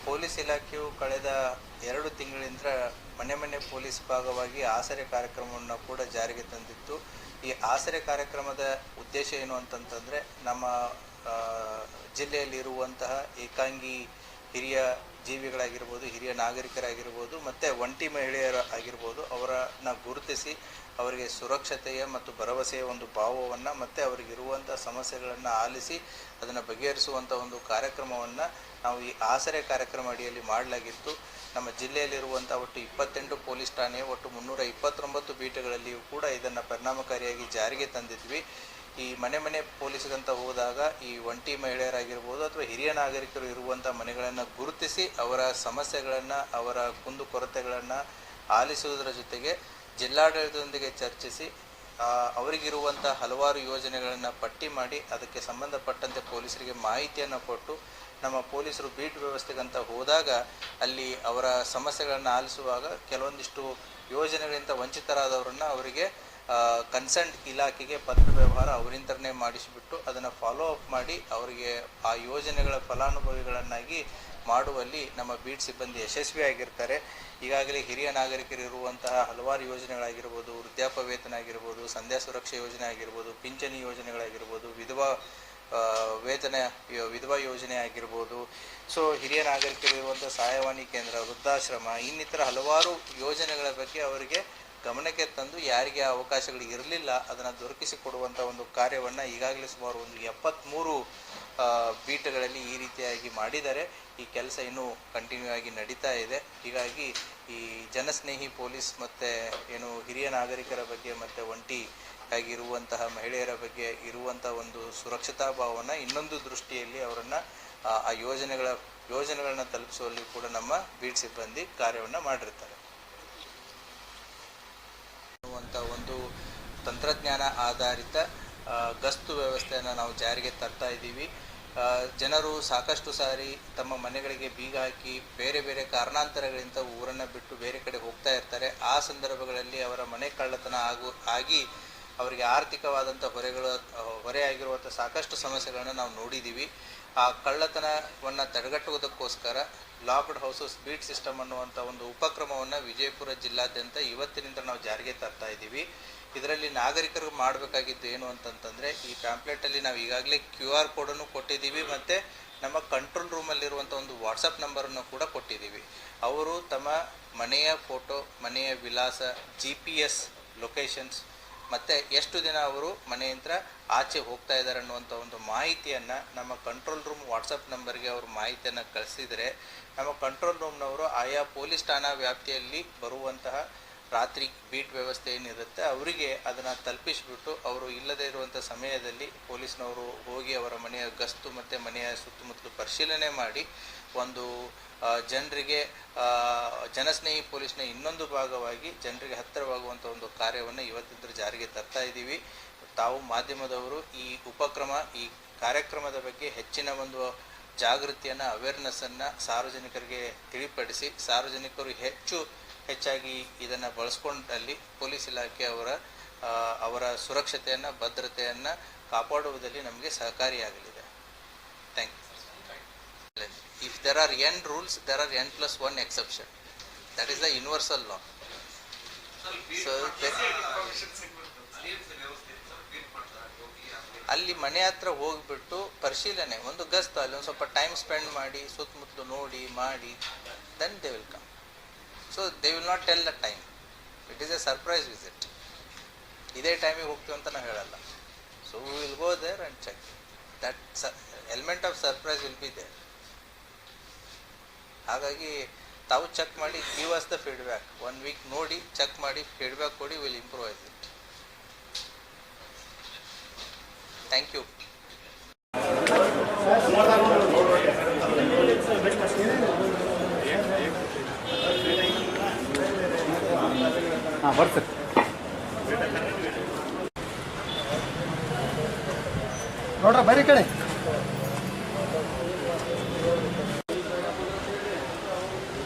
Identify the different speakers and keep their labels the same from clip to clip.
Speaker 1: Police ಇಲಾಖೆಯು ಕಳೆದ 2 ತಿಂಗಳಿಂದ ಮನೆ ಮನೆ ಪೊಲೀಸ್ ಭಾಗವಾಗಿ ಆಸರೆ ಕಾರ್ಯಕ್ರಮವನ್ನು ಕೂಡ ಜಾರಿಗೆ ತಂದಿತ್ತು. ಈ ಆಸರೆ ಕಾರ್ಯಕ್ರಮದ ಉದ್ದೇಶ ಏನು ಅಂತಂತಂದರೆ, ನಮ್ಮ ಜಿಲ್ಲೆಯಲ್ಲಿ ಇರುವಂತಹ ಏಕಾಂಗಿ ಹಿರಿಯ ಜೀವಿಗಳಾಗಿರ್ಬೋದು, ಹಿರಿಯ ನಾಗರಿಕರಾಗಿರ್ಬೋದು, ಮತ್ತು ಒಂಟಿ ಮಹಿಳೆಯರ ಆಗಿರ್ಬೋದು, ಅವರನ್ನು ಗುರುತಿಸಿ ಅವರಿಗೆ ಸುರಕ್ಷತೆಯ ಮತ್ತು ಭರವಸೆಯ ಒಂದು ಭಾವವನ್ನು ಮತ್ತು ಅವರಿಗಿರುವಂಥ ಸಮಸ್ಯೆಗಳನ್ನು ಆಲಿಸಿ ಅದನ್ನು ಬಗೆಹರಿಸುವಂಥ ಒಂದು ಕಾರ್ಯಕ್ರಮವನ್ನು ನಾವು ಈ ಆಸರೆ ಕಾರ್ಯಕ್ರಮ ಅಡಿಯಲ್ಲಿ ಮಾಡಲಾಗಿತ್ತು. ನಮ್ಮ ಜಿಲ್ಲೆಯಲ್ಲಿರುವಂಥ ಒಟ್ಟು 28 ಪೊಲೀಸ್ ಠಾಣೆಯ ಒಟ್ಟು 329 ಬೀಟ್ಗಳಲ್ಲಿಯೂ ಕೂಡ ಇದನ್ನು ಪರಿಣಾಮಕಾರಿಯಾಗಿ ಜಾರಿಗೆ ತಂದಿದ್ವಿ. ಈ ಮನೆ ಮನೆ ಪೊಲೀಸ್ಗಂತ ಹೋದಾಗ ಈ ಒಂಟಿ ಮಹಿಳೆಯರಾಗಿರ್ಬೋದು ಅಥವಾ ಹಿರಿಯ ನಾಗರಿಕರು ಇರುವಂಥ ಮನೆಗಳನ್ನು ಗುರುತಿಸಿ ಅವರ ಸಮಸ್ಯೆಗಳನ್ನು, ಅವರ ಕುಂದುಕೊರತೆಗಳನ್ನು ಆಲಿಸುವುದರ ಜೊತೆಗೆ ಜಿಲ್ಲಾಡಳಿತದೊಂದಿಗೆ ಚರ್ಚಿಸಿ ಅವರಿಗಿರುವಂಥ ಹಲವಾರು ಯೋಜನೆಗಳನ್ನು ಪಟ್ಟಿ ಮಾಡಿ ಅದಕ್ಕೆ ಸಂಬಂಧಪಟ್ಟಂತೆ ಪೊಲೀಸರಿಗೆ ಮಾಹಿತಿಯನ್ನು ಕೊಟ್ಟು, ನಮ್ಮ ಪೊಲೀಸರು ಬೀಟ್ ವ್ಯವಸ್ಥೆಗಂತ ಹೋದಾಗ ಅಲ್ಲಿ ಅವರ ಸಮಸ್ಯೆಗಳನ್ನು ಆಲಿಸುವಾಗ ಕೆಲವೊಂದಿಷ್ಟು ಯೋಜನೆಗಳಿಂದ ವಂಚಿತರಾದವರನ್ನು ಅವರಿಗೆ ಕನ್ಸರ್ನ್ ಇಲಾಖೆಗೆ ಪತ್ರ ವ್ಯವಹಾರ ಅವರಿಂದನೇ ಮಾಡಿಸಿಬಿಟ್ಟು ಅದನ್ನು ಫಾಲೋ ಅಪ್ ಮಾಡಿ ಅವರಿಗೆ ಆ ಯೋಜನೆಗಳ ಫಲಾನುಭವಿಗಳನ್ನಾಗಿ ಮಾಡುವಲ್ಲಿ ನಮ್ಮ ಬೀಟ್ ಸಿಬ್ಬಂದಿ ಯಶಸ್ವಿಯಾಗಿರ್ತಾರೆ. ಈಗಾಗಲೇ ಹಿರಿಯ ನಾಗರಿಕರು ಇರುವಂತಹ ಹಲವಾರು ಯೋಜನೆಗಳಾಗಿರ್ಬೋದು, ವೃದ್ಧಾಪ್ಯ ವೇತನ ಆಗಿರ್ಬೋದು, ಸಂಧ್ಯಾ ಸುರಕ್ಷಾ ಯೋಜನೆ ಆಗಿರ್ಬೋದು, ಪಿಂಚಣಿ ಯೋಜನೆಗಳಾಗಿರ್ಬೋದು, ವಿಧವಾ ಯೋಜನೆ ಆಗಿರ್ಬೋದು, ಹಿರಿಯ ನಾಗರಿಕರು ಇರುವಂಥ ಸಹಾಯವಾಣಿ ಕೇಂದ್ರ, ವೃದ್ಧಾಶ್ರಮ, ಇನ್ನಿತರ ಹಲವಾರು ಯೋಜನೆಗಳ ಬಗ್ಗೆ ಅವರಿಗೆ ಗಮನಕ್ಕೆ ತಂದು ಯಾರಿಗೆ ಆ ಅವಕಾಶಗಳು ಇರಲಿಲ್ಲ ಅದನ್ನು ದೊರಕಿಸಿಕೊಡುವಂಥ ಒಂದು ಕಾರ್ಯವನ್ನು ಈಗಾಗಲೇ ಸುಮಾರು ಒಂದು 73 ಬೀಟ್ಗಳಲ್ಲಿ ಈ ರೀತಿಯಾಗಿ ಮಾಡಿದ್ದಾರೆ. ಈ ಕೆಲಸ ಇನ್ನೂ ಕಂಟಿನ್ಯೂ ಆಗಿ ನಡೀತಾ ಇದೆ. ಹೀಗಾಗಿ ಈ ಜನಸ್ನೇಹಿ ಪೊಲೀಸ್ ಮತ್ತು ಏನು ಹಿರಿಯ ನಾಗರಿಕರ ಬಗ್ಗೆ ಮತ್ತು ಒಂಟಿ ಆಗಿರುವಂತಹ ಮಹಿಳೆಯರ ಬಗ್ಗೆ ಇರುವಂಥ ಒಂದು ಸುರಕ್ಷತಾ ಭಾವನ ಇನ್ನೊಂದು ದೃಷ್ಟಿಯಲ್ಲಿ ಅವರನ್ನು ಆ ಯೋಜನೆಗಳನ್ನ ತಲುಪಿಸುವಲ್ಲಿ ಕೂಡ ನಮ್ಮ ಬೀಟ್ ಸಿಬ್ಬಂದಿ ಕಾರ್ಯವನ್ನು ಮಾಡಿರ್ತಾರೆ. ಒಂದು ತಂತ್ರಜ್ಞಾನ ಆಧಾರಿತ ಗಸ್ತು ವ್ಯವಸ್ಥೆಯನ್ನು ನಾವು ಜಾರಿಗೆ ತರ್ತಾ ಇದ್ದೀವಿ. ಜನರು ಸಾಕಷ್ಟು ಸಾರಿ ತಮ್ಮ ಮನೆಗಳಿಗೆ ಬೀಗ ಹಾಕಿ ಬೇರೆ ಬೇರೆ ಕಾರಣಾಂತರಗಳಿಂದ ಊರನ್ನು ಬಿಟ್ಟು ಬೇರೆ ಕಡೆ ಹೋಗ್ತಾ ಇರ್ತಾರೆ. ಆ ಸಂದರ್ಭಗಳಲ್ಲಿ ಅವರ ಮನೆ ಕಳ್ಳತನ ಆಗಿ ಅವರಿಗೆ ಆರ್ಥಿಕವಾದಂಥ ಹೊರೆಯಾಗಿರುವಂಥ ಸಾಕಷ್ಟು ಸಮಸ್ಯೆಗಳನ್ನು ನಾವು ನೋಡಿದ್ದೀವಿ. ಆ ಕಳ್ಳತನವನ್ನು ತಡೆಗಟ್ಟುವುದಕ್ಕೋಸ್ಕರ ಲಾಕ್ಡ್ ಹೌಸಸ್ ಬೀಟ್ ಸಿಸ್ಟಮ್ ಅನ್ನುವಂಥ ಒಂದು ಉಪಕ್ರಮವನ್ನು ವಿಜಯಪುರ ಜಿಲ್ಲಾದ್ಯಂತ ಇವತ್ತಿನಿಂದ ನಾವು ಜಾರಿಗೆ ತರ್ತಾ ಇದ್ದೀವಿ. ಇದರಲ್ಲಿ ನಾಗರಿಕರು ಮಾಡಬೇಕಾಗಿದ್ದು ಏನು ಅಂತಂತಂದರೆ, ಈ ಪ್ಯಾಂಪ್ಲೆಟಲ್ಲಿ ನಾವು ಈಗಾಗಲೇ QR ಕೋಡನ್ನು ಕೊಟ್ಟಿದ್ದೀವಿ ಮತ್ತು ನಮ್ಮ ಕಂಟ್ರೋಲ್ ರೂಮಲ್ಲಿರುವಂಥ ಒಂದು ವಾಟ್ಸಪ್ ನಂಬರನ್ನು ಕೂಡ ಕೊಟ್ಟಿದ್ದೀವಿ. ಅವರು ತಮ್ಮ ಮನೆಯ ಫೋಟೋ, ಮನೆಯ ವಿಳಾಸ, GPS ಲೊಕೇಶನ್ಸ್ ಮತ್ತು ಎಷ್ಟು ದಿನ ಅವರು ಮನೆಯಿಂದ ಆಚೆ ಹೋಗ್ತಾ ಇದ್ದಾರೆ ಅನ್ನುವಂಥ ಒಂದು ಮಾಹಿತಿಯನ್ನು ನಮ್ಮ ಕಂಟ್ರೋಲ್ ರೂಮ್ ವಾಟ್ಸಪ್ ನಂಬರ್ಗೆ ಅವರು ಮಾಹಿತಿಯನ್ನು ಕಳಿಸಿದರೆ, ನಮ್ಮ ಕಂಟ್ರೋಲ್ ರೂಮ್ನವರು ಆಯಾ ಪೊಲೀಸ್ ಠಾಣಾ ವ್ಯಾಪ್ತಿಯಲ್ಲಿ ಬರುವಂತಹ ರಾತ್ರಿ ಬೀಟ್ ವ್ಯವಸ್ಥೆ ಏನಿರುತ್ತೆ ಅವರಿಗೆ ಅದನ್ನು ತಲುಪಿಸಿಬಿಟ್ಟು ಅವರು ಇಲ್ಲದೇ ಇರುವಂಥ ಸಮಯದಲ್ಲಿ ಪೊಲೀಸ್ನವರು ಹೋಗಿ ಅವರ ಮನೆಯ ಗಸ್ತು ಮತ್ತು ಮನೆಯ ಸುತ್ತಮುತ್ತಲು ಪರಿಶೀಲನೆ ಮಾಡಿ ಒಂದು ಜನರಿಗೆ ಜನಸ್ನೇಹಿ ಪೊಲೀಸ್ನ ಇನ್ನೊಂದು ಭಾಗವಾಗಿ ಜನರಿಗೆ ಹತ್ತಿರವಾಗುವಂಥ ಒಂದು ಕಾರ್ಯವನ್ನು ಇವತ್ತಿಂದ ಜಾರಿಗೆ ತರ್ತಾ ಇದ್ದೀವಿ. ತಾವು ಮಾಧ್ಯಮದವರು ಈ ಉಪಕ್ರಮ, ಈ ಕಾರ್ಯಕ್ರಮದ ಬಗ್ಗೆ ಹೆಚ್ಚಿನ ಒಂದು ಜಾಗೃತಿಯನ್ನು, ಅವೇರ್ನೆಸ್ಸನ್ನು ಸಾರ್ವಜನಿಕರಿಗೆ ತಿಳಿಪಡಿಸಿ ಸಾರ್ವಜನಿಕರು ಹೆಚ್ಚಾಗಿ ಇದನ್ನು ಬಳಸ್ಕೊಂಡಲ್ಲಿ ಪೊಲೀಸ್ ಇಲಾಖೆ ಅವರ ಸುರಕ್ಷತೆಯನ್ನು, ಭದ್ರತೆಯನ್ನು ಕಾಪಾಡುವುದರಲ್ಲಿ ನಮಗೆ ಸಹಕಾರಿಯಾಗಲಿದೆ. Thank you. If there are n rules, there are n+1 exception. That is the universal law. ಅಲ್ಲಿ ಮನೆ ಹತ್ರ ಹೋಗಿಬಿಟ್ಟು ಪರಿಶೀಲನೆ, ಒಂದು ಗಸ್ತು, ಅಲ್ಲಿ ಒಂದು ಸ್ವಲ್ಪ ಟೈಮ್ ಸ್ಪೆಂಡ್ ಮಾಡಿ ಸುತ್ತಮುತ್ತಲು ನೋಡಿ ಮಾಡಿ then they will come. So they will not tell the time. It is a surprise visit. ಇದೇ ಟೈಮಿಗೆ ಹೋಗ್ತೀವಿ ಅಂತ ನಾವು ಹೇಳಲ್ಲ. So we will go there and check. That element of surprise will be there. ಹಾಗಾಗಿ ತಾವು ಚೆಕ್ ಮಾಡಿ, give us the feedback. 1 week ನೋಡಿ ಚೆಕ್ ಮಾಡಿ ಫೀಡ್ಬ್ಯಾಕ್ ಕೊಡಿ, will improvise it. Thank you.
Speaker 2: ಬರ್ತಾರೆ ನೋಡ್ರ ಬರೀ ಕಡೆ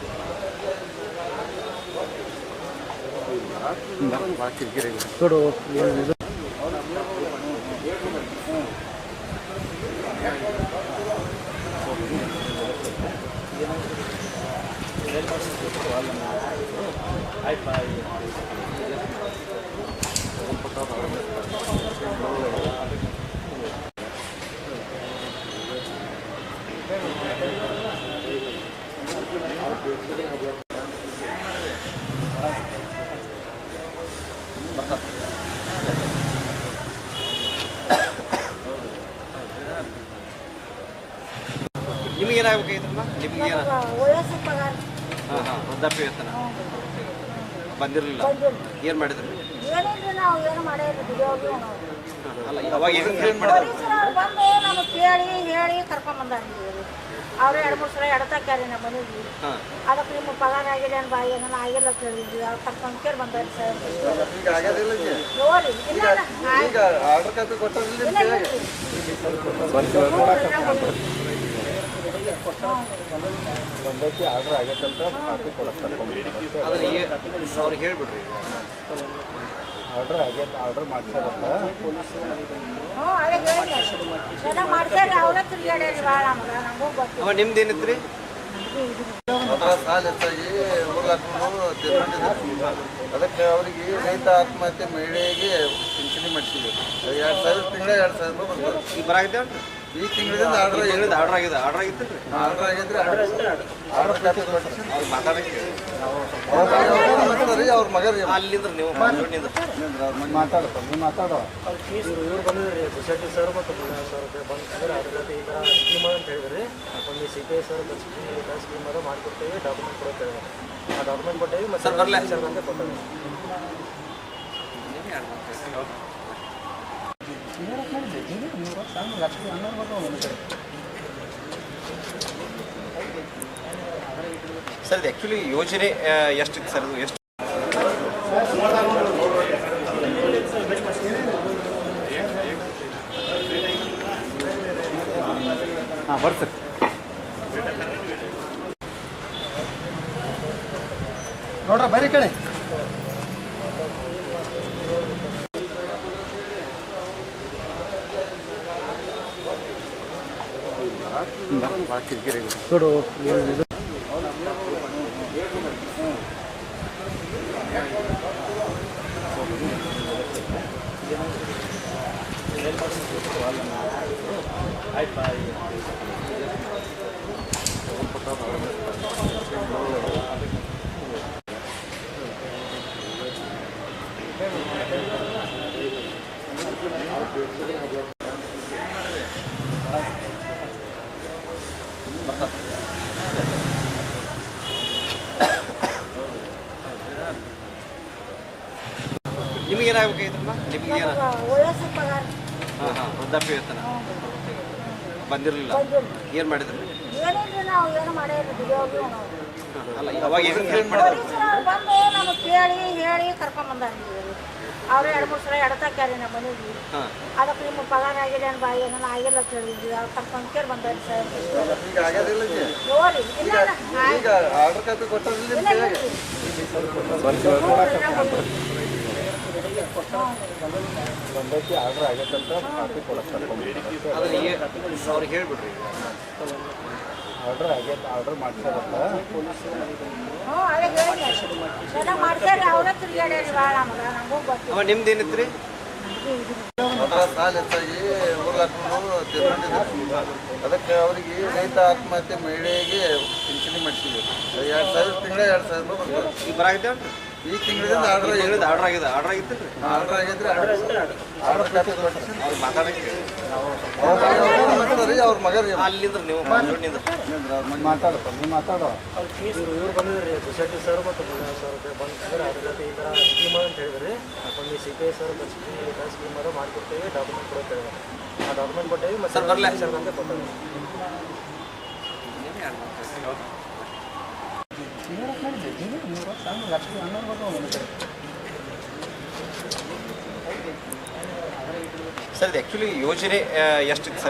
Speaker 2: ನೋಡು
Speaker 3: ನಿಮಗೇನಾಗಬೇಕಾಗಿತ್ತಮ್ಮ? ನಿಮಗೇನ
Speaker 4: ವಯಸ್ಸು ಪಗಾರ
Speaker 3: ಹಾಂ ಹಾಂ ವೃದ್ಧಾಪ್ಯ ವೇತನ ಬಂದಿರಲಿಲ್ಲ. ಏನು ಮಾಡಿದ್ರಿ?
Speaker 4: ಏನಿಲ್ಲ, ನಾವು ಏನು ಮಾಡಿದ್ವಿ
Speaker 3: ಅಲ್ಲ ಅವಾಗ ಏನು ಹೆಲ್ಪ್ ಮಾಡಿದ್ರು?
Speaker 4: ಪೊಲೀಸರು ಬಂದು ನಮಗೆ ಕೇಳಿ ಹೇಳಿ ಕರ್ಕೊಂಬಂದಾರಿದ್ದೀವಿ. ಅವರೇ 2-3 ಸಲ ಎಡತಾಕ್ಯಾರಿ ನಮ್ಮ ಮನೆಗೆ.
Speaker 3: ಹಾಂ
Speaker 4: ಅದಕ್ಕೆ ನಿಮ್ಮ ಪಗಾರ ಆಗಿದೆ ಏನು ಬಾಯಿ ಏನೋ ಆಗಿಲ್ಲ ಕೇಳಿದ್ವಿ. ಅವ್ರು ಕರ್ಕೊಂಡು ಕೇಳಿ ಬಂದಾರಿ ಸರ್.
Speaker 2: ಈಗ ಆಗ್ಯದಿಲ್ಲ ಈಗ
Speaker 4: ನೋಡಿ ಇಲ್ಲ
Speaker 2: ಈಗ ಆರ್ಡರ್ ಕಾಪಿ ಕೊಟ್ಟಿರಲಿಲ್ಲ ಬಂದೈತಿ ಆರ್ಡರ್ ಆಗೈತಂತ ಕಾಪಿ ಕೊಡಕ್ಕೆ
Speaker 3: ಅದನ್ನ ಅವ್ರಿಗೆ ಹೇಳ್ಬಿಡ್ರಿ.
Speaker 2: ಆರ್ಡರ್ ಆಗೈತೆ ಆರ್ಡರ್ ಮಾಡ್ತಾರಲ್ಲ
Speaker 4: ಹ್ಞೂ ಅದೇ ಹೇಳಿ ಚೆನ್ನಾಗಿ ಮಾಡ್ತಾರೆ. ಅವರೇ ತಿರುಗಾಡ್ಯಾರಿ ಭಾಳ ನಮ್ಗೆ ನಮಗೂ ಗೊತ್ತು.
Speaker 3: ಅವ ನಿಮ್ದು ಏನಿತ್ತು ರೀ?
Speaker 2: ಅದರ ಸಾಲ ಹೆಚ್ಚಾಗಿ ಊರ್ಲಾಕೊಂಡು ತಿರ್ಕೊಂಡಿದ್ರು. ಅದಕ್ಕೆ ಅವರಿಗೆ ರೈತ ಆತ್ಮಹತ್ಯೆ ಮಹಿಳೆಗೆ ಪಿಂಚಣಿ ಮಾಡಿಸಿದ್ರು. 2,000 ತಿಂಗಳ 2,000 ರೂಪಾಯಿ ಬರ್ತದೆ.
Speaker 3: ಈಗ ಬರಾಗಿದ್ದೆ
Speaker 2: ಈ ತಿಂಗಳಿಂದ ಆರ್ಡರ್
Speaker 3: ಹೇಳಿದ ಆರ್ಡರ್ ಆಗಿದೆ. ಆರ್ಡರ್ ಆಗಿತ್ತು ರೀ.
Speaker 2: ಆರ್ಡರ್ ಆಗಿದ್ರೆ ಆರ್ಡರ್ ಕಾಪಿ ಕೊಟ್ಟು
Speaker 3: ಅವ್ರು ಮಾತಾಡಕ್ಕೆ
Speaker 2: ಅವ್ರ ಮಗ ರೀ
Speaker 3: ಅಲ್ಲಿಂದ್ರೆ ನೀವು ಮಾತಾಡ್ನಿಂದ
Speaker 2: ಮಾತಾಡ್ತಾರೆ ನೀವು ಮಾತಾಡೋ
Speaker 5: ಇವ್ರು ಬಂದಿದ್ರಿ ಸೊಸೈಟಿ ಸರ್ ಮತ್ತು ಸರ್ ಬಂದ್ರೆ ಅದ್ರ ಜೊತೆ ಈ ಥರ ಸ್ಕೀಮ್ ಅಂತ ಹೇಳಿದ್ರಿ. ಒಂದು CPI ಸರ್ ಸ್ಕೀಮ್ ಅದು ಮಾಡಿಕೊಡ್ತೇವೆ, ಡಾಕ್ಯುಮೆಂಟ್ ಕೊಡೋಕೆ ಹೇಳಿದ್ರು. ಆ ಡಾಕ್ಯುಮೆಂಟ್ ಕೊಟ್ಟೇವಿ ಮತ್ತು
Speaker 3: ಸರ್ ಬರಲ್ಲ
Speaker 5: ಸರ್ ಅಂತ ಕೊಟ್ಟೇವೆ.
Speaker 3: ಸರ್ ಇದು ಆ್ಯಕ್ಚುಲಿ ಯೋಜನೆ ಎಷ್ಟಿತ್ತು ಸರ್? ಇದು ಎಷ್ಟು
Speaker 2: ಹಾಂ ಬರ್ತಾರೆ ನೋಡ್ರ ಬರೀ ಕಡೆ ನೋಡು
Speaker 3: ನಿಮಗೇನಾಗಬೇಕಾಗಿತ್ತಮ್ಮ? ನಿಮಗೇನ
Speaker 4: ವಯಸ್ಸು ಪಗಾರ
Speaker 3: ಹಾಂ ಹಾಂ ವೃದ್ಧಾಪ್ಯ ವೇತನ ಬಂದಿರಲಿಲ್ಲ. ಏನು ಮಾಡಿದ್ರಿ?
Speaker 4: ಏನಿಲ್ಲ, ನಾವು ಏನು ಮಾಡಿದ್ವಿ
Speaker 3: ಅಲ್ಲ ಅವಾಗ ಏನು ಹೆಲ್ಪ್ ಮಾಡಿದ್ರು?
Speaker 4: ಪೊಲೀಸರು ಬಂದು ನಮಗೆ ಕೇಳಿ ಹೇಳಿ ಕರ್ಕೊಂಬಂದಾರಿದ್ದೀವಿ. ಅವರೇ 2-3 ಸಲ ಎಡತಾಕ್ಯಾರಿ ನಮ್ಮ ಮನೆಗೆ.
Speaker 3: ಹಾಂ
Speaker 4: ಅದಕ್ಕೆ ನಿಮ್ಮ ಪಗಾರ ಆಗಿದೆ ಏನು ಬಾಯಿ ಏನೋ ಆಗಿಲ್ಲ ಕೇಳಿದ್ವಿ. ಅವ್ರು ಕರ್ಕೊಂಡು ಕೇಳಿ ಬಂದಾರಿ ಸರ್.
Speaker 2: ಈಗ ಆಗ್ಯದಿಲ್ಲ ಈಗ
Speaker 4: ನೋಡಿ ಇಲ್ಲ
Speaker 2: ಈಗ ಆರ್ಡರ್ ಕಾಪಿ ಕೊಟ್ಟಿರಲಿಲ್ಲ ಬಂದೈತಿ ಆರ್ಡರ್ ಆಗೈತಂತ ಕಾಪಿ ಕೊಡಕ್ಕೆ
Speaker 3: ಅದನ್ನ ಅವ್ರಿಗೆ ಹೇಳ್ಬಿಡ್ರಿ.
Speaker 2: ಆರ್ಡರ್ ಆಗೈತೆ ಆರ್ಡರ್ ಮಾಡ್ತಾರಲ್ಲ
Speaker 4: ಹ್ಞೂ ಅದೇ ಹೇಳಿ ಚೆನ್ನಾಗಿ ಮಾಡ್ತಾರೆ. ಅವರೇ ತಿರುಗಾಡ್ಯಾರಿ ಭಾಳ ನಮ್ಗೆ ನಮಗೂ ಗೊತ್ತು.
Speaker 3: ಅವ ನಿಮ್ದು ಏನಿತ್ತು ರೀ?
Speaker 2: ಅದರ ಸಾಲ ಹೆಚ್ಚಾಗಿ ಊರ್ಲಾಕೊಂಡು ತಿರ್ಕೊಂಡಿದ್ರು. ಅದಕ್ಕೆ ಅವರಿಗೆ ರೈತ ಆತ್ಮಹತ್ಯೆ ಮಹಿಳೆಗೆ ಪಿಂಚಣಿ ಮಾಡಿಸಿದ್ರು. 2,000 ತಿಂಗಳ 2,000 ರೂಪಾಯಿ ಬರ್ತದೆ.
Speaker 3: ಈಗ ಬರಾಗಿದ್ದೆ
Speaker 2: ಈ ತಿಂಗಳಿಂದ ಆರ್ಡರ್
Speaker 3: ಹೇಳಿದ ಆರ್ಡರ್ ಆಗಿದೆ. ಆರ್ಡರ್ ಆಗಿತ್ತು ರೀ.
Speaker 2: ಆರ್ಡರ್ ಆಗಿದ್ರೆ ಆರ್ಡರ್ ಕಾಪಿ ಕೊಟ್ಟು
Speaker 3: ಅವ್ರು ಮಾತಾಡಕ್ಕೆ
Speaker 2: ಅವ್ರ ಮಗ ರೀ
Speaker 3: ಅಲ್ಲಿಂದ್ರೆ ನೀವು ಮಾತಾಡ್ನಿಂದ
Speaker 2: ಮಾತಾಡ್ತಾರೆ ನೀವು ಮಾತಾಡೋ
Speaker 5: ಇವ್ರು ಬಂದಿದ್ರಿ ಸೊಸೈಟಿ ಸರ್ ಮತ್ತು ಸರ್ ಬಂದ್ರೆ ಅದ್ರ ಜೊತೆ ಈ ಥರ ಸ್ಕೀಮ್ ಅಂತ ಹೇಳಿದ್ರಿ. ಒಂದು CPI ಸರ್ ಸ್ಕೀಮ್ ಅದು ಮಾಡಿಕೊಡ್ತೇವೆ, ಡಾಕ್ಯುಮೆಂಟ್ ಕೊಡೋಕೆ ಹೇಳಿದ್ರು. ಆ ಡಾಕ್ಯುಮೆಂಟ್ ಕೊಟ್ಟೇವಿ ಮತ್ತು
Speaker 3: ಸರ್ ಬರಲ್ಲ
Speaker 5: ಸರ್ ಅಂತ ಕೊಟ್ಟೇವೆ.
Speaker 3: ಸರ್ ಇದು ಆ್ಯಕ್ಚುಲಿ ಯೋಜನೆ ಎಷ್ಟಿತ್ತು ಸರ್?